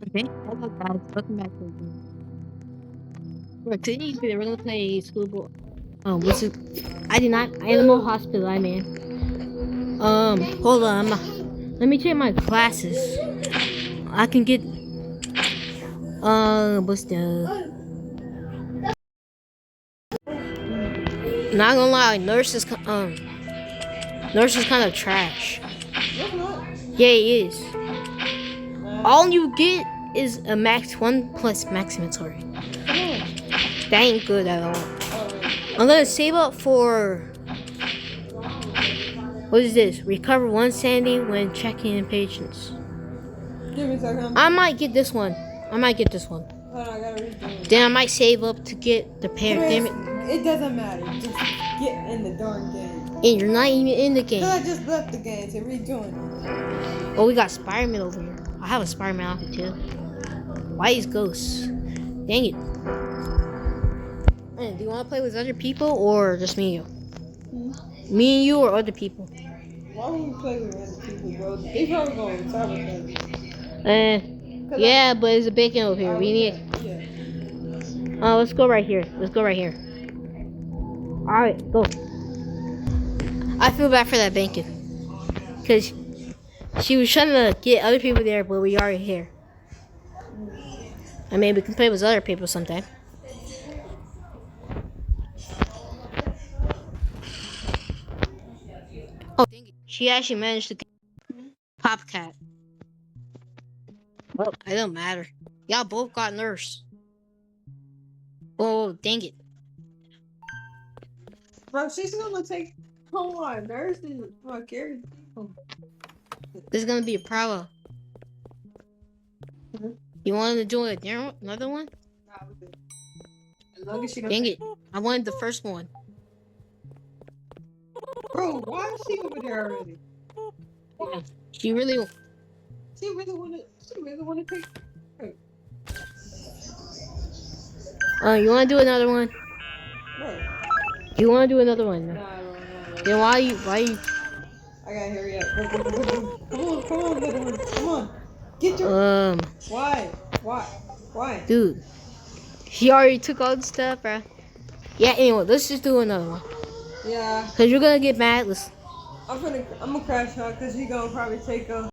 Okay, hello guys, welcome back to the game. Today we're gonna play schoolboy. What's it? I did not Animal Hospital. I mean, hold on. Let me check my classes. I can get what's the? Not gonna lie, nurse is kind of trash. Yeah, it is. All you get is a max 1+ maximatory. That ain't good at all. I'm gonna save up for. What is this? Recover 1 sanity when checking in patients. Give me a second. I might get this one. Hold on, I gotta read the Then I might save up to get the pair. Damn it. It doesn't matter. Just get in the darn game. And you're not even in the Cause game. I just left the game to rejoin it. Oh, we got Spider-Man over here. I have a Spider-Man outfit too. Why is ghosts? Dang it. Man, do you want to play with other people or just me and you? Me and you or other people? Why would we play with other people, bro? They probably gonna sabotage. Yeah, but it's a bacon over here. We need. Yeah. Let's go right here. Alright, go. I feel bad for that bacon. Because she was trying to get other people there, but we are here. I mean, we can play with other people sometime. Oh, dang it. She actually managed to get Popcat. Well, it don't matter. Y'all both got nurse. Oh, dang it. Bro, she's gonna take. Hold on, nurse and fuck everything. This is gonna be a problem. You wanted to join another one? As long as she don't. Dang it. I wanted the first one. Bro, why is she over there already? Yeah. She really wanna take. you wanna do another one? Bro. You wanna do another one? Nah. Then why you I gotta hurry up. Come on, little one. Come on. Get your. Why? Dude. She already took all the stuff, bro. Yeah, anyway, let's just do another one. Yeah. Cause you're gonna get mad. I'm gonna crash out because he gonna probably take a.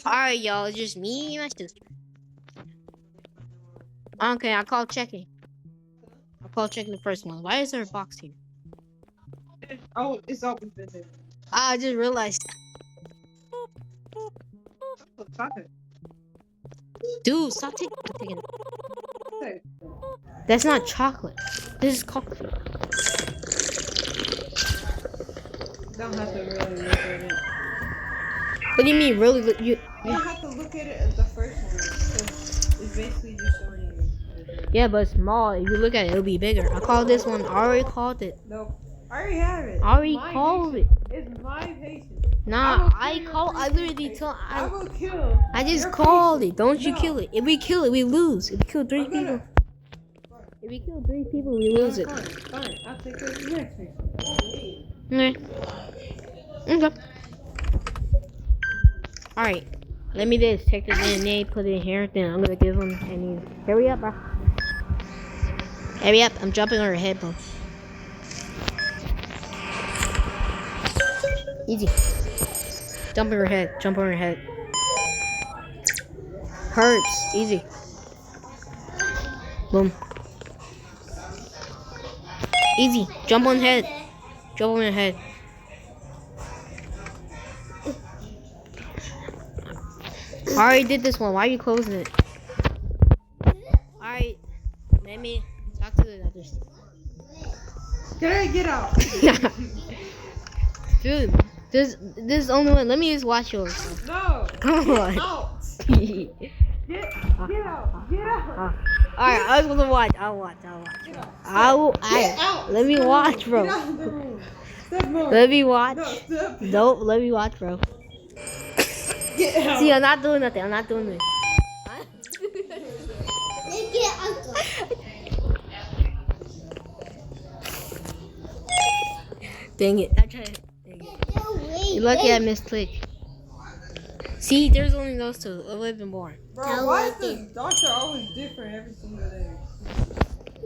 Alright, y'all, it's just me and my sister. Okay, I'll call checking the first one. Why is there a box here? Oh, it's always been there. I just realized. Dude, stop taking it. That's not chocolate. This is coffee. Don't have to really look at it. What do you mean, really? You don't have to look at it as the first one. It's basically just showing you. Yeah, but it's small. If you look at it, it'll be bigger. I called this one. I already called it. No, I already have it. I already called it. It's my patient. Nah, I literally told. I will kill. I just called it. Don't you kill it. If we kill it, we lose. If we kill 3 people. If we kill 3 people, we lose it. Fine. I'll take it to the next patient. Okay. Alright. Let me just take the DNA, put it in here, then I'm gonna give him any. Hurry up, bro. Hurry up. I'm jumping on her head, bro. Easy. Jump on her head. Hurts. Easy. Boom. Easy. Jump on her head. I already did this one. Why are you closing it? Alright. Let me talk to the others. Get out. Dude, this is the only one. Let me just watch yours. No. Come on. Get out. Alright, I was gonna watch. I'll watch. Let me watch, bro. Get out of the room. Step more. Let me watch. No, step. Nope, let me watch, bro. Get out. See, I'm not doing nothing. Dang it. You're lucky I misclicked. See, there's only those two. A little bit more. Bro, why is the doctor always different every single day?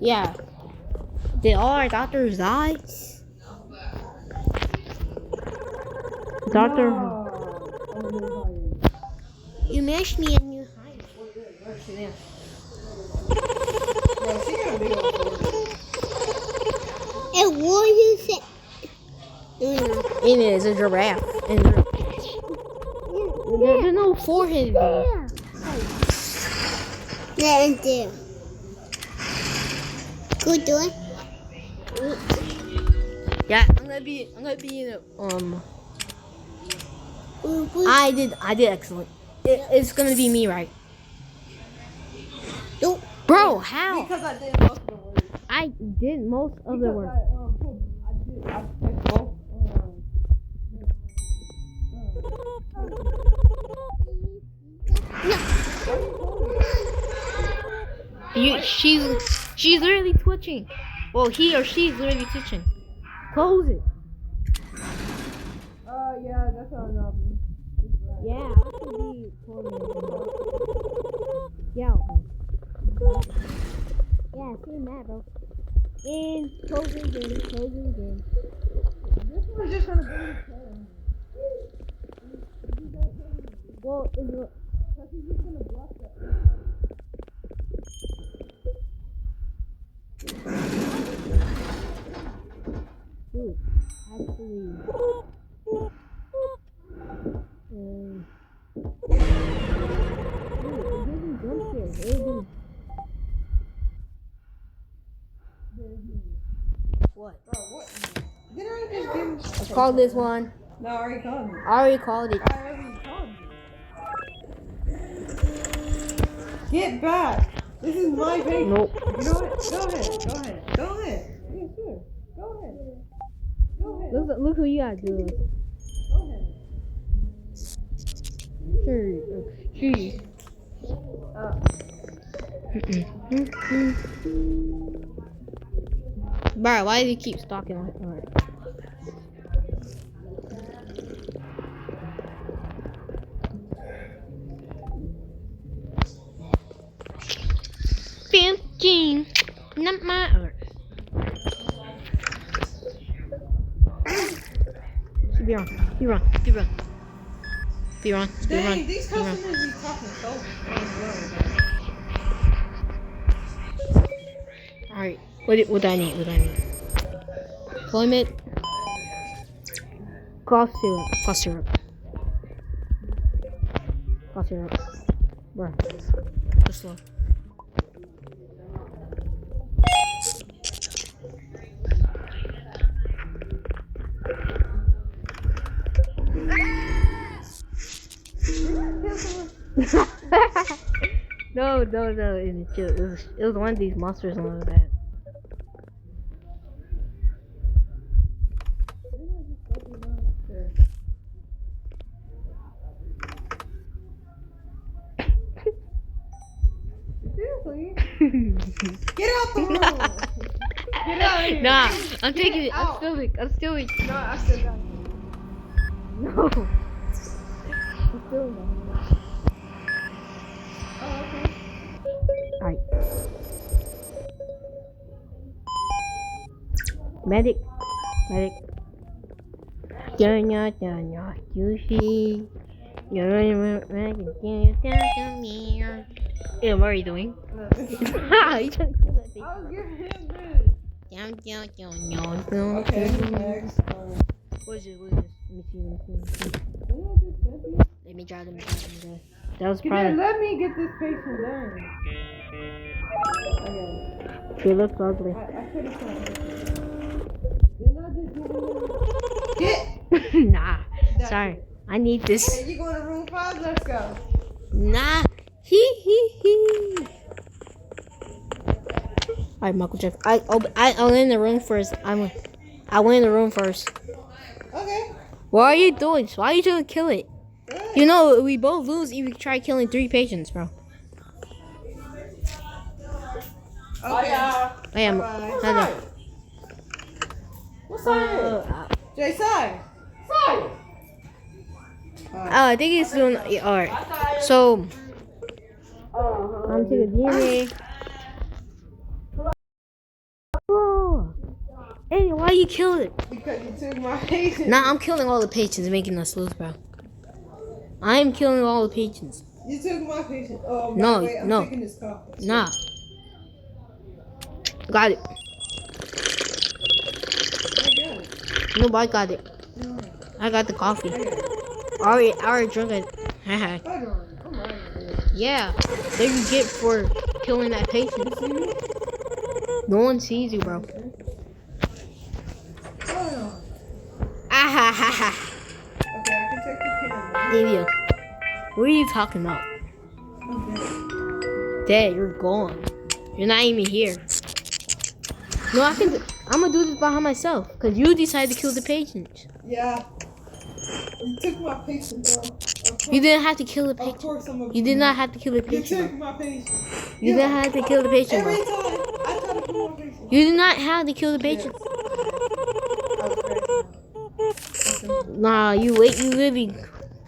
Yeah. Did all our doctors die? Doctor. You matched me and you hide. Bro, she got a big old forehead. And what you say? It is a giraffe. And there's no forehead there. Let it do. Good doing. Yeah, I'm gonna be in a, I did excellent. It's gonna be me, right? Nope. Bro, how? Because I did most of the work. I did most of the work. I picked both. She's literally twitching. Well, he or she's literally twitching. Close it. Yeah, that's not enough. Yeah, I should be closing it. Yeah. Yeah, see that, bro. And closing again. This one's just trying to bring his head. Well, is it? Because he's just gonna block that. Dude, actually. What? Bro, what? Didn't I just give him? Okay, Call this one. No, I already called him. I already called it. I already called you. Get back. This is my baby. Nope. You know what? Go ahead. Yeah, sure. Go ahead. Look who you gotta do. Go ahead. Sure. Jeez. Bro, why do you keep stalking my heart? Jean, not my art. Be wrong. Dang, these customers be talking so slow. Alright, what do I need? Deployment. Cough syrup. Bruh. Go slow. No, it was one of these monsters on that. Seriously? Get out the room! Get out of here! Nah, I'm taking it. Out. I'm stealing. No, I still got it. No. I'm stealing them. Oh, okay. Alright. Medic. Juicy. Yeah, what are you doing? You trying to kill that thing? I'll give him this. Okay, next. What is this? Let me see. Let me try. That was Can you probably. let me get this patient done? Okay. She looks ugly. I could have done Didn't I just give him Get! Nah. Sorry. I need this. Okay, you going to room 5? Let's go. Nah. Hee. Alright, Michael Jackson. I'll in the room first. I went in the room first. Okay. What are you doing? Why are you trying to kill it? Good. You know, we both lose if we try killing 3 patients, bro. Okay. I am. Bye. What's that? Jay, Sai. I think it's doing. Yeah, all right. So I'm taking DNA. Bro, hey, why you kill it? Because you took my patience. Nah, I'm killing all the patients, making us lose, bro. I'm killing all the patients. You took my patience. Oh, by No, the way, I'm no. taking this coffee. Nah. Got it. I got it. Nobody got it. No, I got the coffee. I got it. I already drunk it. Haha. I don't. I'm right here. Yeah. There you get for killing that patient. See me? No one sees you, bro. Hold on. Ah ha ha ha. Okay, I can take the camera. Lydia, what are you talking about? Okay. Dad, you're gone. You're not even here. No, I'm gonna do this by myself. Because you decided to kill the patient. Yeah. You took my patience, bro. You didn't have to kill the Of patient. course I'm a You did not have to kill the You patient, took bro. my patience. You didn't have to kill the patient, Every bro. time I try to kill my patience. You did not have to kill the patient. Nah, you literally,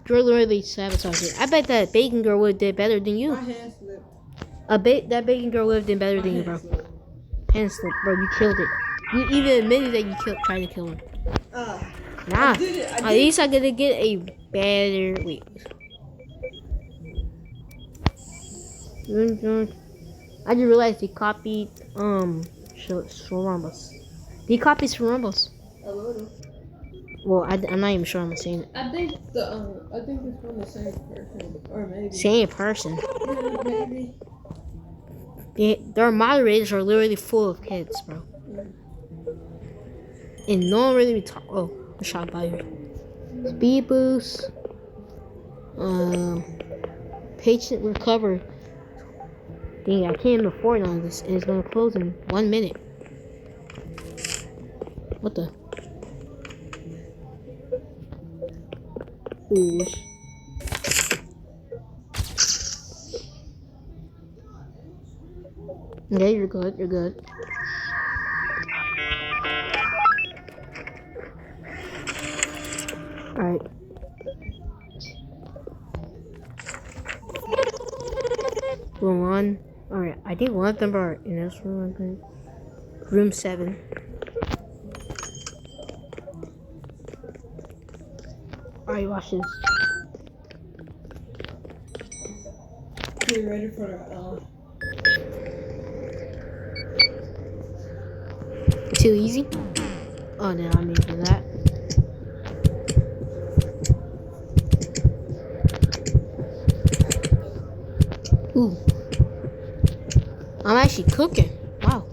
you're literally sabotaging it. I bet that bacon girl would have did better than you. My hand slipped. That bacon girl would have done better than you, bro. hand slipped. Hand slip, bro. You killed it. You even admitted that you tried to kill him. Nah. I did it. At least I gotta get a better. Wait. I just realized they copied Shorambas. They copied Shorambas. A little. Well, I'm not even sure I'm saying it. I think it's from the same person, or maybe. Same person. Yeah, maybe. Their moderators are literally full of kids, bro. And no one really talk. Oh, I shot by you. Speed boost. Patient recover. Dang, I can't afford all this, and it's gonna close in 1 minute. What the? Ooh. Yeah, you're good. You're good. All right. Room 1. All right. I think one of them are in this room. I think. Room 7. All right. Watch this. Get ready for the Too easy? Oh, no, I'm into that. Ooh. I'm actually cooking. Wow.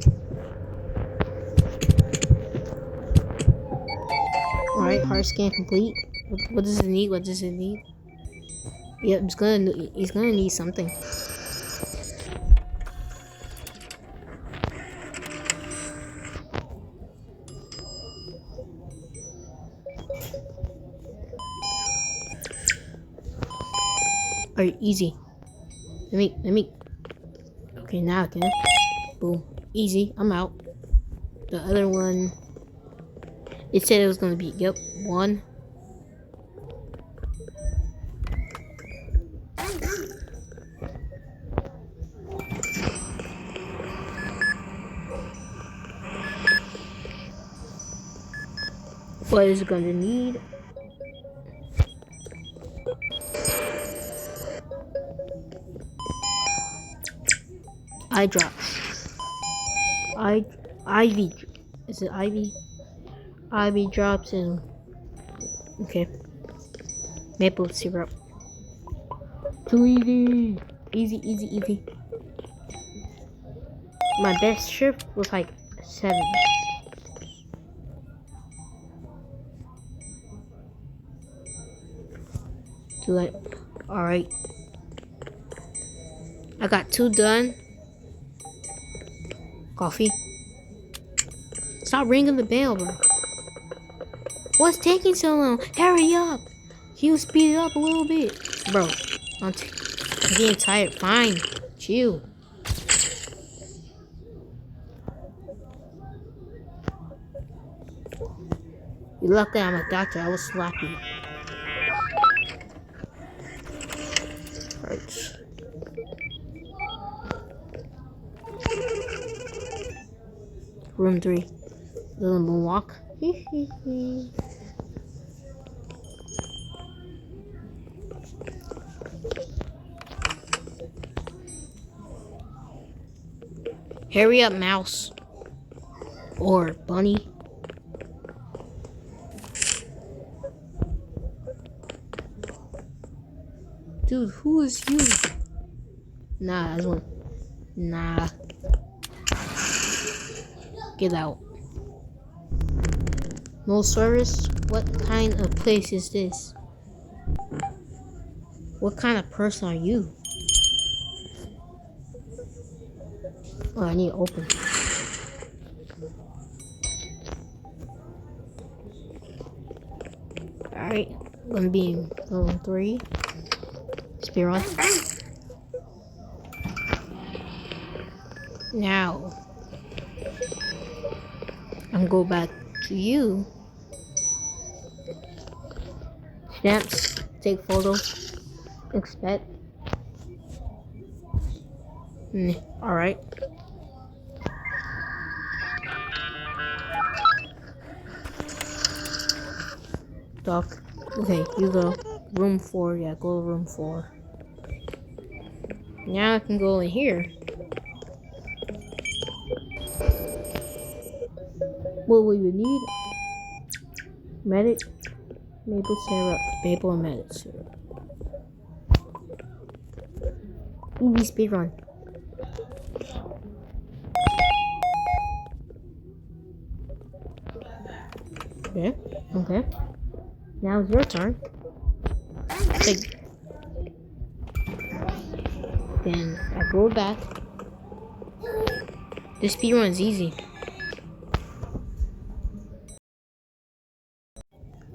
Alright, hard scan complete. What does it need? What does it need? Yep, he's gonna need something. Alright, easy. Let me. Okay, now I can. Boom. Easy. I'm out. The other one. It said it was gonna be. Yep. 1. What is it gonna need? Eye drops. Ivy. Is it Ivy? Ivy drops and okay. Maple syrup. Too easy. Easy. My best shift was like 7. Do it. Alright. I got 2 done. Coffee. Stop ringing the bell, bro. What's taking so long? Hurry up. Can you speed it up a little bit? Bro, I'm getting tired. Fine. Chill. You lucky I'm a doctor. I will slap you. Room 3. Little moonwalk. Hurry up, mouse. Or bunny. Dude, who is you? Nah, that's one. Nah. Get out. No service? What kind of place is this? What kind of person are you? Oh, I need to open. Alright, I'm gonna be in level 3. Speed run. Now, I'm gonna go back to you. Stamps, take photo, expect. Alright. Doc. Okay, you go. Room 4, yeah, go to room 4. Now I can go in here. What will you need? Medic, maple syrup, maple and medic syrup. Easy speed run. Okay, okay. Now it's your turn. Take. Then I go back. This speed run is easy.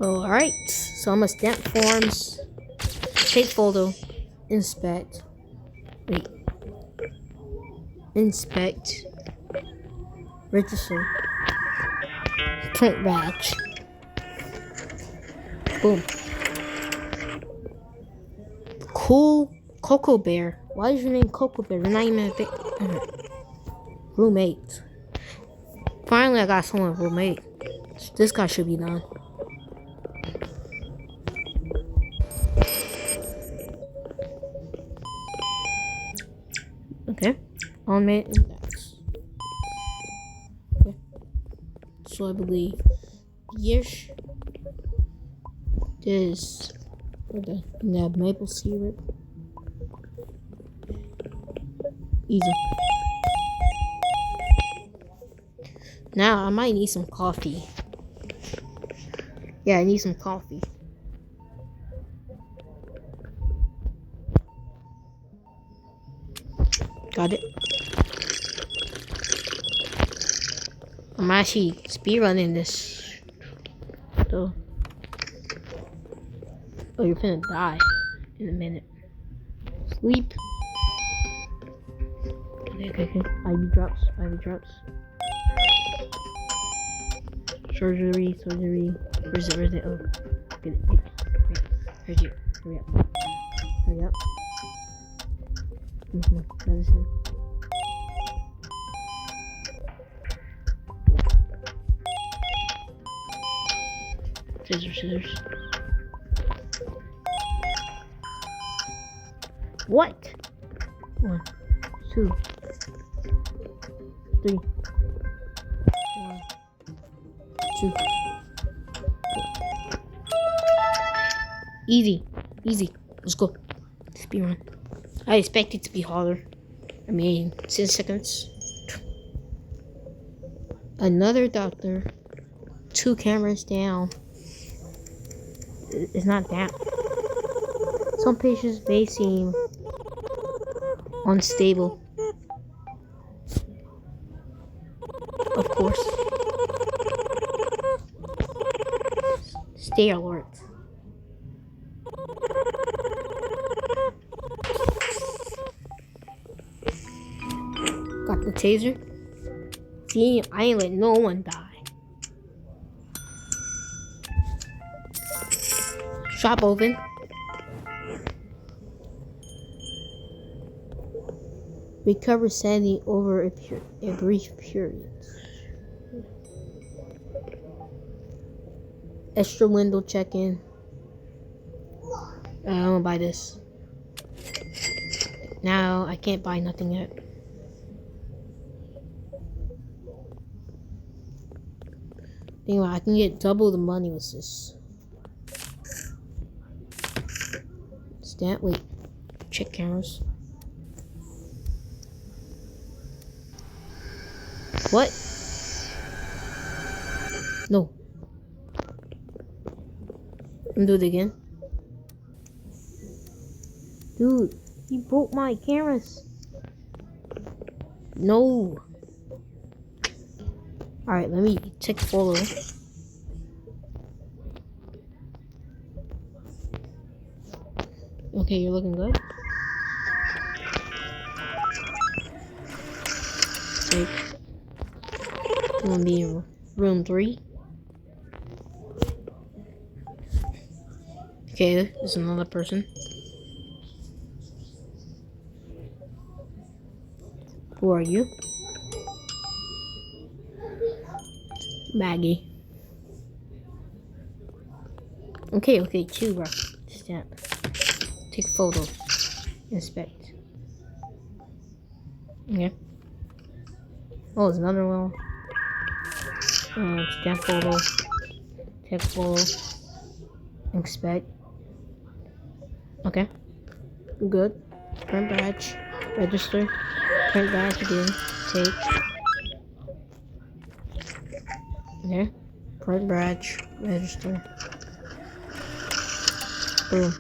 Alright, so I'm gonna stamp forms, take photo, inspect, wait, inspect, register, print badge, boom. Cool Cocoa Bear. Why is your name Cocoa Bear? You're not even a roommate. Finally, I got someone roommate. This guy should be done. Okay, on mate index. Okay, so I believe yes, this okay. Now maple syrup, easy. Now I might need some coffee. Yeah, I need some coffee. Got it. I'm actually speedrunning this. So. Oh, you're gonna die in a minute. Sleep. Okay. IV drops. Surgery. Where's it? Oh, get it. Hurry up. Medicine. Scissors. What? 1, 2, 3. 1, 2. Easy. Let's go. Speedrun. I expect it to be harder. 10 seconds. Another doctor. 2 cameras down. It's not that. Some patients may seem unstable. Of course. Stay alert. Got the taser. See, I ain't let no one die. Shop open. Recover sanity over a brief period. Extra window check-in. I'm gonna buy this. Now I can't buy nothing yet. Anyway, I can get double the money with this. Stand. Wait. Check cameras. What? No. Do it again. Dude, he broke my cameras. No. Alright, let me take a photo. Okay, you're looking good. Take. I'm gonna be in room 3. Okay, there's another person. Who are you? Maggie. Okay, chill, bro. Stamp. Take photo. Inspect. Okay. Oh, there's another one. Stamp photo. Take photo. Inspect. Okay. Good. Print badge. Register. Print badge again. Take. Okay. Print badge. Register. Boom.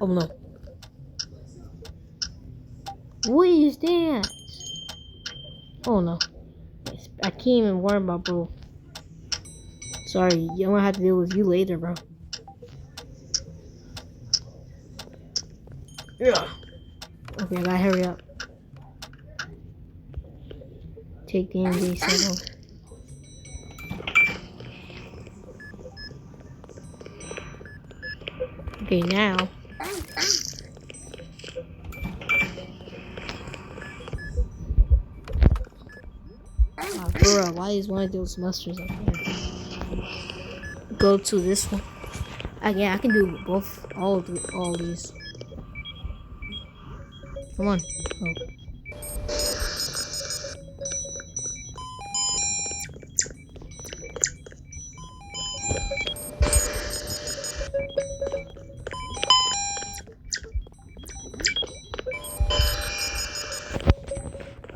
Oh no. What is that? Oh no. I can't even worry about bro. Sorry, I'm gonna have to deal with you later, bro. Yeah. Okay, I gotta hurry up. Take the MJ signal. Okay, now. Bro, why is one of those musters up there? Go to this one. Yeah, I can do both. All these. Come on. Oh.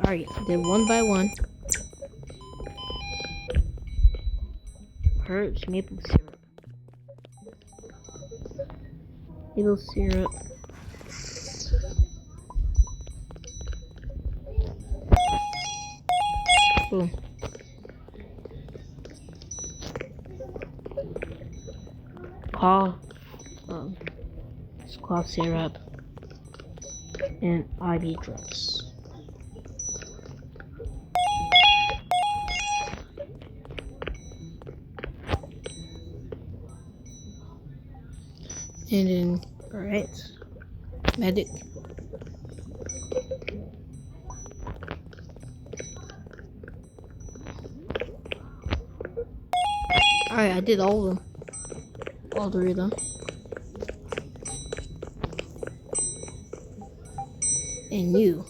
Alright, did one by one. Herbs, maple syrup. Maple syrup. Boom. Cough syrup and IV drops. And then, alright, medic. Alright, I did all of them. All 3 of them. And you.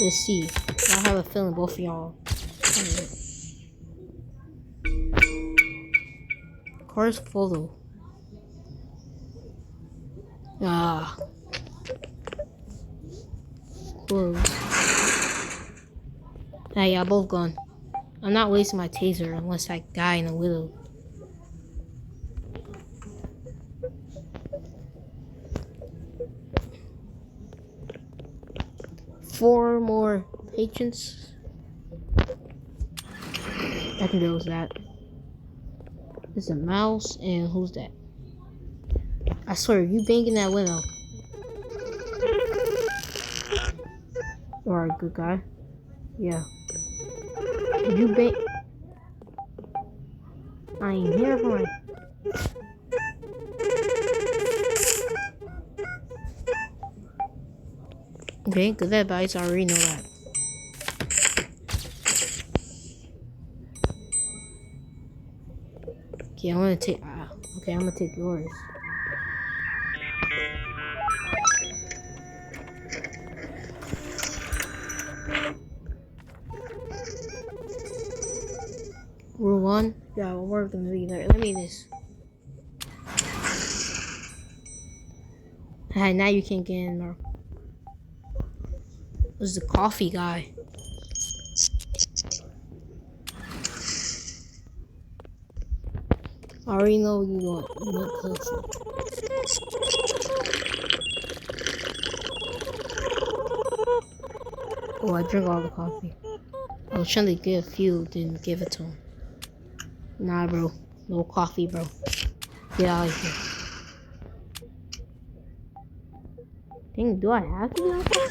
Let's see. I have a feeling both of y'all. Car's full. Ah. Close. Hey, y'all both gone. I'm not wasting my taser unless I die in a little. Four more patrons. I can deal with that. There's a mouse, and who's that? I swear, you banging that window. You are a good guy. Yeah. You bang. I ain't here for it. Okay, good advice. I already know that. Okay, I'm gonna take. Okay, I'm gonna take yours. Rule 1. Yeah, we're gonna be there. Let me this. Hey, now you can't get in there. This is the coffee guy. I already know what you want. You want coffee. Oh, I drink all the coffee. I was trying to get a few, didn't give it to him. Nah, bro. No coffee, bro. Get out of here. Dang, do I have to be out there?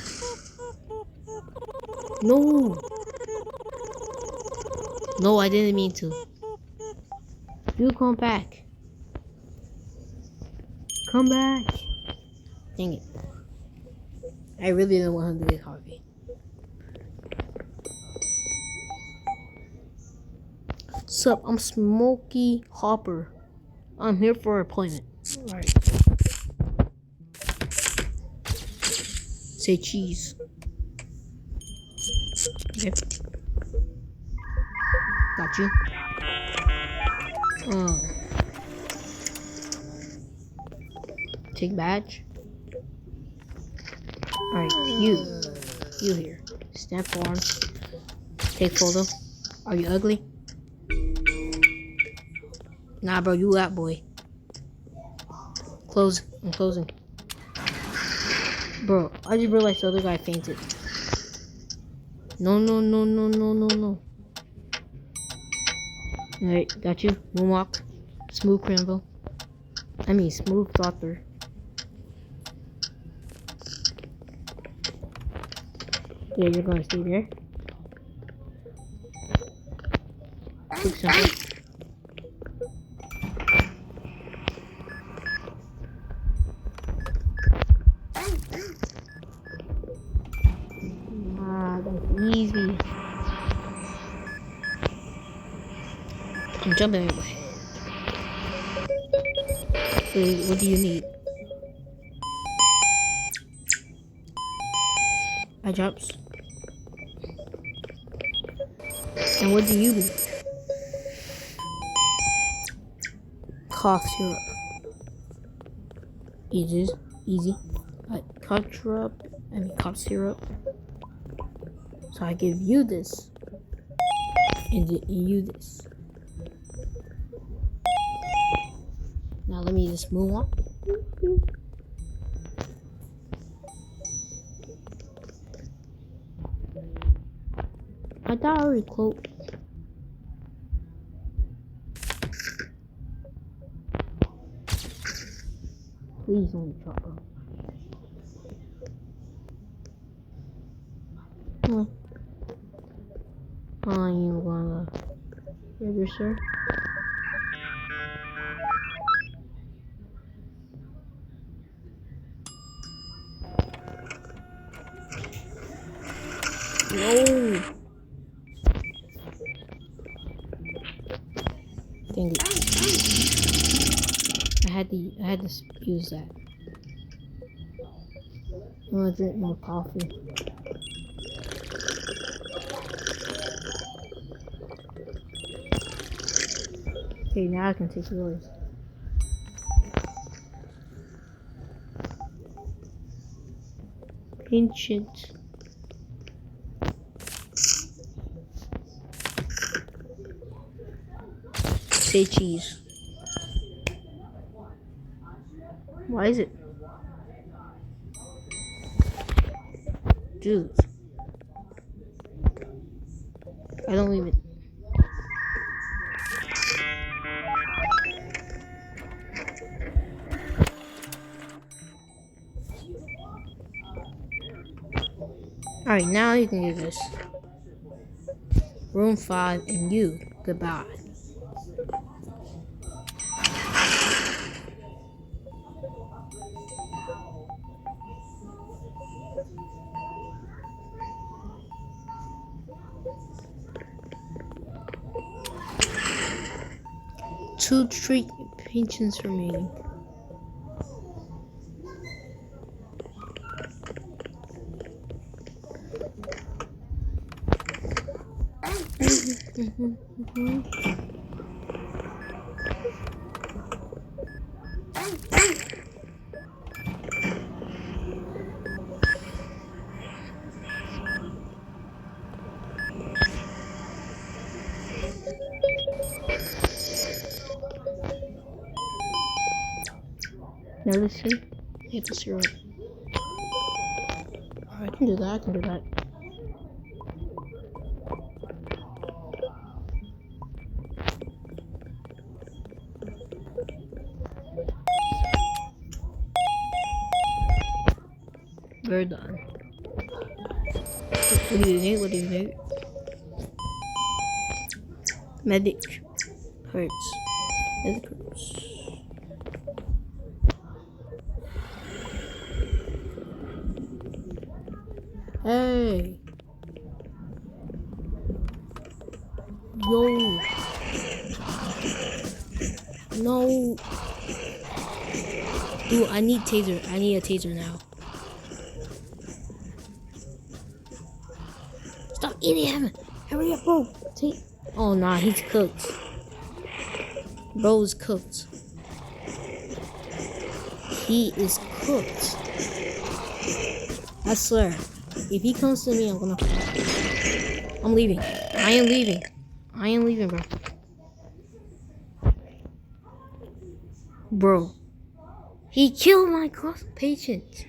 No. No, I didn't mean to. You come back. Come back. Dang it. I really didn't want him to get coffee. Sup, I'm Smokey Hopper. I'm here for an appointment. Alright. Say cheese. Okay. Got you. Take badge. Alright, you here. Stamp form. Take photo. Are you ugly? Nah, bro, you that boy. Close. I'm closing. Bro, I just realized the other guy fainted. No. Alright, got you. Moonwalk. Smooth criminal. I mean, smooth doctor. Yeah, you're gonna stay there. Quick something. That's easy. I'm jumping in my head. Wait, what do you need? I drops. And what do you need? Cough syrup. Easy. Cough syrup. So I give you this. And you this. Now let me just move on. I thought I already closed. Please don't be trouble. Are you gonna register? No. Dang it. I had to use that. I want to drink more coffee. Okay, now I can take yours. Ancient. Say cheese. Why is it? Dude. I don't even. Alright, now you can do this. Room 5 and you. Goodbye. 2 treat patients remaining. Medicine. Get the syrup. I can do that. I can do that. We're done. What do you need? What do you need? Medic hurts. Medic hurts. Hey. Yo. No. Ooh, I need taser. I need a taser now. Stop eating him! Hurry up, bro! Oh nah, he's cooked. Bro's cooked. He is cooked. I swear, if he comes to me, I'm leaving. I am leaving. I am leaving, bro. Bro. He killed my patient.